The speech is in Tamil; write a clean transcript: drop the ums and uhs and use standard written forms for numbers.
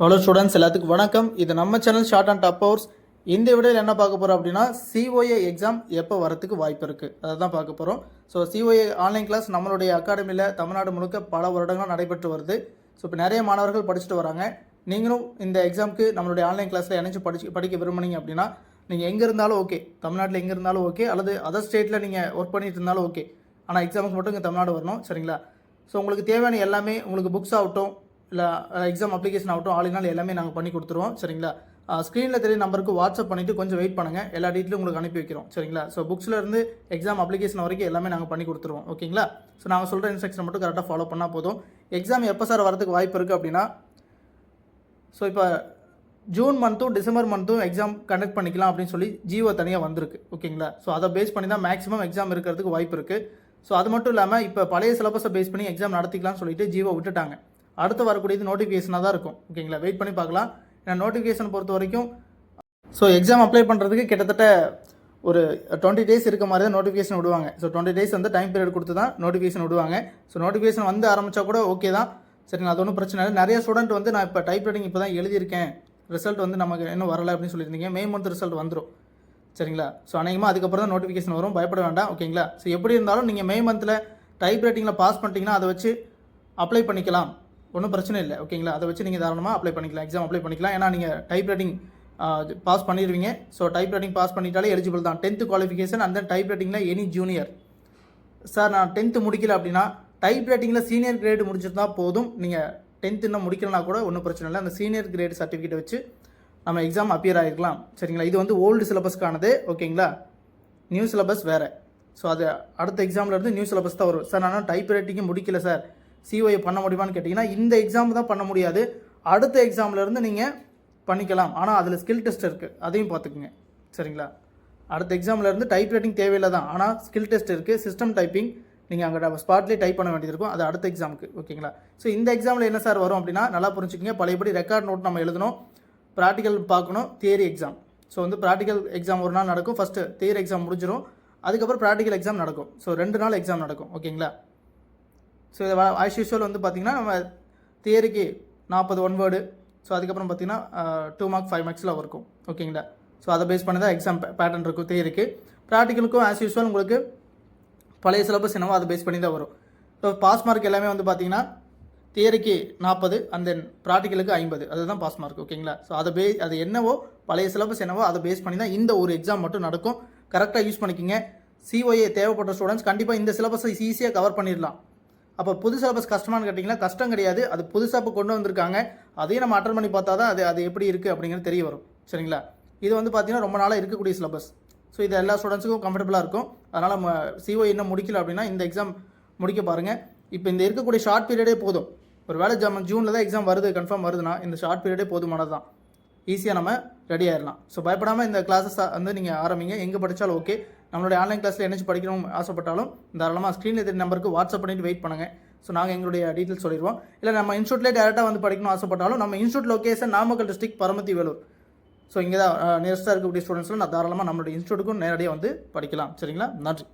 ஹலோ ஸ்டூடெண்ட்ஸ், எல்லாத்துக்கும் வணக்கம். இது நம்ம channel short and top hours. இந்த வீடியோவில் என்ன பார்க்க போகிறோம் அப்படின்னா, சிஓஏ எக்ஸாம் எப்போ வரத்துக்கு வாய்ப்பு இருக்குது அதை தான் பார்க்க போகிறோம். ஸோ சிஓஏ ஆன்லைன் கிளாஸ் நம்மளுடைய அகாடமியில் தமிழ்நாடு முழுக்க பல வருடங்கள் நடைபெற்று வருது. ஸோ இப்போ நிறைய மாணவர்கள் படிச்சுட்டு வராங்க. நீங்களும் இந்த எக்ஸாமுக்கு நம்மளுடைய ஆன்லைன் கிளாஸில் இணைச்சு படிக்க விரும்புனீங்க அப்படின்னா, நீங்கள் எங்கே இருந்தாலும் ஓகே, தமிழ்நாட்டில் எங்கே இருந்தாலும் ஓகே, அல்லது அதர் ஸ்டேட்டில் நீங்கள் ஒர்க் பண்ணிட்டு இருந்தாலும் ஓகே, ஆனால் எக்ஸாமுக்கு மட்டும் இங்கே தமிழ்நாடு வரணும். சரிங்களா? ஸோ உங்களுக்கு தேவையான எல்லாமே, உங்களுக்கு புக்ஸ் ஆகட்டும், இல்லை எக்ஸாம் அப்ளிகேஷன் ஆகட்டும், ஆலினால் எல்லாமே நாங்கள் பண்ணி கொடுத்துருவோம். சரிங்களா? ஸ்க்ரீனில் தெரிய நம்பருக்கு வாட்ஸ்அப் பண்ணிவிட்டு கொஞ்சம் வெயிட் பண்ணுங்கள், எல்லா டீட்டெயிலும் உங்களுக்கு அனுப்பி வைக்கிறோம். சரிங்களா? ஸோ புக்ஸ்லேருந்து எக்ஸாம் அப்ளிகேஷன் வரைக்கும் எல்லாமே நாங்கள் பண்ணி கொடுத்துருவோம். ஓகேங்களா? ஸோ நாங்கள் சொல்கிற இன்ஸ்ட்ரக்ஷன் மட்டும் கரெக்டாக ஃபாலோ பண்ணால் போதும். எக்ஸாம் எப்போ சார் வரதுக்கு வாய்ப்பு இருக்குது அப்படின்னா, ஸோ இப்போ ஜூன் மந்த்தும் டிசம்பர் மந்த்தும் எக்ஸாம் கண்டக்ட் பண்ணிக்கலாம் அப்படின்னு சொல்லி ஜிஓ தனியாக வந்திருக்கு. ஓகேங்களா? ஸோ அதை பேஸ் பண்ணி தான் மேக்ஸிமம் எக்ஸாம் இருக்கிறதுக்கு வாய்ப்பு இருக்குது. ஸோ அது மட்டும் இல்லாமல் இப்போ பழைய சிலபஸை பேஸ் பண்ணி எக்ஸாம் நடத்திக்கலாம்னு சொல்லிட்டு ஜிஓ விட்டுட்டாங்க. அடுத்து வரக்கூடியது நோட்டிஃபிகேஷனாக தான் இருக்கும். ஓகேங்களா? வெயிட் பண்ணி பார்க்கலாம். ஏன்னா நோட்டிஃபிகேஷன் பொறுத்த வரைக்கும் ஸோ எக்ஸாம் அப்ளை பண்ணுறதுக்கு கிட்டத்தட்ட ஒரு 20 டேஸ் இருக்க மாதிரி தான் நோட்டிஃபிகேஷன் விடுவாங்க. ஸோ 20 டேஸ் வந்து டைம் பீரியட் கொடுத்து தான் நோட்டிஃபிகேஷன் விடுவாங்க. ஸோ நோட்டிஃபிகேஷன் வந்து ஆரம்பித்தா கூட ஓகே தான். சரிங்களா? அது ஒன்றும் பிரச்சனை இல்லை. நிறைய ஸ்டூடெண்ட் வந்து நான் இப்போ டைப் ரைட்டிங் இப்போ தான் எழுதியிருக்கேன், ரிசல்ட் வந்து நமக்கு இன்னும் வரலை அப்படின்னு சொல்லியிருந்தீங்க. மே மந்த் ரிசல்ட் வந்துடும். சரிங்களா? ஸோ அநேகமாக அதுக்கப்புறம் தான் நோட்டிஃபிகேஷன் வரும், பயப்பட வேண்டாம். ஓகேங்களா? ஸோ எப்படி இருந்தாலும் நீங்கள் மே மந்தில் டைப் ரைட்டிங்கில் பாஸ் பண்ணிட்டீங்கன்னா அதை வச்சு அப்ளை பண்ணிக்கலாம், ஒன்றும் பிரச்சனை இல்லை. ஓகேங்களா? அதை வச்சு நீங்கள் தாராளமாக அப்ளை பண்ணிக்கலாம், எக்ஸாம் அப்ளை பண்ணிக்கலாம். ஏன்னா நீங்கள் டைப் ரைட்டிங் பாஸ் பண்ணிடுவீங்க. ஸோ டைப் ரைட்டிங் பாஸ் பண்ணிட்டாலே எலிஜிபிள் தான். 10th qualification and then type ரைட்டிங்கில் எனி ஜூனியர். சார் நான் 10th முடிக்கல அப்படின்னா டைப் ரைட்டிங்கில் சீனியர் கிரேடு முடிச்சிருந்தா போதும். நீங்கள் 10th இன்னும் முடிக்கலனா கூட ஒன்றும் பிரச்சனை இல்லை. அந்த சீனியர் கிரேடு சர்டிஃபிகேட் வச்சு நம்ம எக்ஸாம் அப்பியர் ஆகிருக்கலாம். சரிங்களா? இது வந்து ஓல்டு சிலபஸ்க்கானது. ஓகேங்களா? நியூ சிலபஸ் வேறு. ஸோ அது அடுத்த எக்ஸாம்லேருந்து நியூ சிலபஸ் தான் வரும். சார் நான் டைப் ரைட்டிங்கும் முடிக்கல சார், சிஓஏ பண்ண முடியுமான்னு கேட்டிங்கன்னா, இந்த எக்ஸாம் தான் பண்ண முடியாது. அடுத்த எக்ஸாம்லேருந்து நீங்கள் பண்ணிக்கலாம். ஆனால் அதில் ஸ்கில் டெஸ்ட் இருக்குது, அதையும் பார்த்துக்குங்க. சரிங்களா? அடுத்த எக்ஸாம்லேருந்து டைப் ரைட்டிங் தேவையில்லை தான், ஆனால் ஸ்கில் டெஸ்ட் இருக்குது, சிஸ்டம் டைப்பிங் நீங்கள் அங்கே ஸ்பாட்லேயே டைப் பண்ண வேண்டியது இருக்கும். அது அடுத்த எக்ஸாமுக்கு. ஓகேங்களா? ஸோ இந்த எக்ஸாமில் என்ன சார் வரும் அப்படின்னா, நல்லா புரிஞ்சுக்கிங்க. பழையபடி ரெக்கார்ட் நோட் நம்ம எழுதணும், ப்ராக்டிக்கல் பார்க்கணும், தியரி எக்ஸாம். ஸோ வந்து ப்ராக்டிக்கல் எக்ஸாம் ஒரு நாள் நடக்கும். ஃபஸ்ட்டு தியரி எக்ஸாம் முடிஞ்சிடும், அதுக்கப்புறம் ப்ராக்டிக்கல் எக்ஸாம் நடக்கும். ஸோ 2 நாள் எக்ஸாம் நடக்கும். ஓகேங்களா? ஸோ இதை ஆஸ் யூஷுவல் வந்து பார்த்திங்கன்னா, நம்ம தியரிக்கு 40 ஒன் வேர்டு, ஸோ அதுக்கப்புறம் பார்த்திங்கன்னா 2 மார்க் 5 மார்க்ஸில் இருக்கும். ஓகேங்களா? ஸோ அதை பேஸ் பண்ணி தான் எக்ஸாம் பேட்டர்ன் இருக்கும் தியரிக்கு. ப்ராக்டிக்கலுக்கும் ஆஸ் யூஷுவல் உங்களுக்கு பழைய சிலபஸ் என்னவோ அதை பேஸ் பண்ணி தான் வரும். ஸோ பாஸ் மார்க் எல்லாமே வந்து பார்த்திங்கன்னா தியரிக்கு 40 அண்ட் தென் ப்ராக்டிக்கலுக்கு 50, அதுதான் பாஸ் மார்க். ஓகேங்களா? ஸோ அது என்னவோ பழைய சிலபஸ் என்னவோ அதை பேஸ் பண்ணி தான் இந்த ஒரு எக்ஸாம் மட்டும் நடக்கும். கரெக்டாக யூஸ் பண்ணிக்கிங்க. சிஓஏ தேவைப்பட்ட ஸ்டூடெண்ட்ஸ் கண்டிப்பாக இந்த சிலபஸை ஈஸியாக கவர் பண்ணிடலாம். அப்போ புது சிலபஸ் கஷ்டமானு கேட்டிங்கன்னா, கஷ்டம் கிடையாது. அது புதுசாக இப்போ கொண்டு வந்திருக்காங்க, அதையும் நம்ம அட்டன் பண்ணி பார்த்தா தான் அது எப்படி இருக்குது அப்படிங்கிறது தெரிய வரும். சரிங்களா? இது வந்து பார்த்திங்கன்னா ரொம்ப நாளாக இருக்கக்கூடிய சிலபஸ். ஸோ இது எல்லா ஸ்டூடெண்ட்ஸுக்கும் கம்ஃபர்டபுளாக இருக்கும். அதனால் நம்ம சிஓஏ இன்னும் முடிக்கல அப்படின்னா இந்த எக்ஸாம் முடிக்க பாருங்கள். இப்போ இந்த இருக்கக்கூடிய ஷார்ட் பீரியடே போதும். ஒரு வேளை ஜூனில் தான் எக்ஸாம் வருது, கன்ஃபார்ம் வருதுன்னா இந்த ஷார்ட் பீரியடே போதுமானது தான். ஈஸியாக நம்ம ரெடி ஆயிடலாம். ஸோ பயப்படாமல் இந்த கிளாஸஸ் வந்து நீங்கள் ஆரம்பிங்க. எங்கே படித்தாலும் ஓகே. நம்மளுடைய ஆன்லைன் கிளாஸில் என்னச்சு படிக்கணும்னு ஆசைப்பட்டாலும் தாராளமாக ஸ்க்ரீனில் தெரிய நம்பருக்கு வாட்ஸ்அப் பண்ணிவிட்டு வெயிட் பண்ணுங்கள். ஸோ நாங்கள் எங்களுடைய டீட்டெயில்ஸ் சொல்லிடுவோம். இல்லை நம்ம இன்ஸ்டியூட்லேயே டேரெக்டாக வந்து படிக்கணும்னு ஆசைப்பட்டாலும் நம்ம institute location Namakkal district, Paramathi, Vellore. So இங்கே தான் நியரஸ்ட்டாக இருக்கக்கூடிய ஸ்டூடெண்ட்ஸ்லாம் நான் தாராளமாக நம்மளுடைய இன்ஸ்டியூட்டுக்கும் நேரடியாக வந்து படிக்கலாம். சரிங்களா? நன்றி.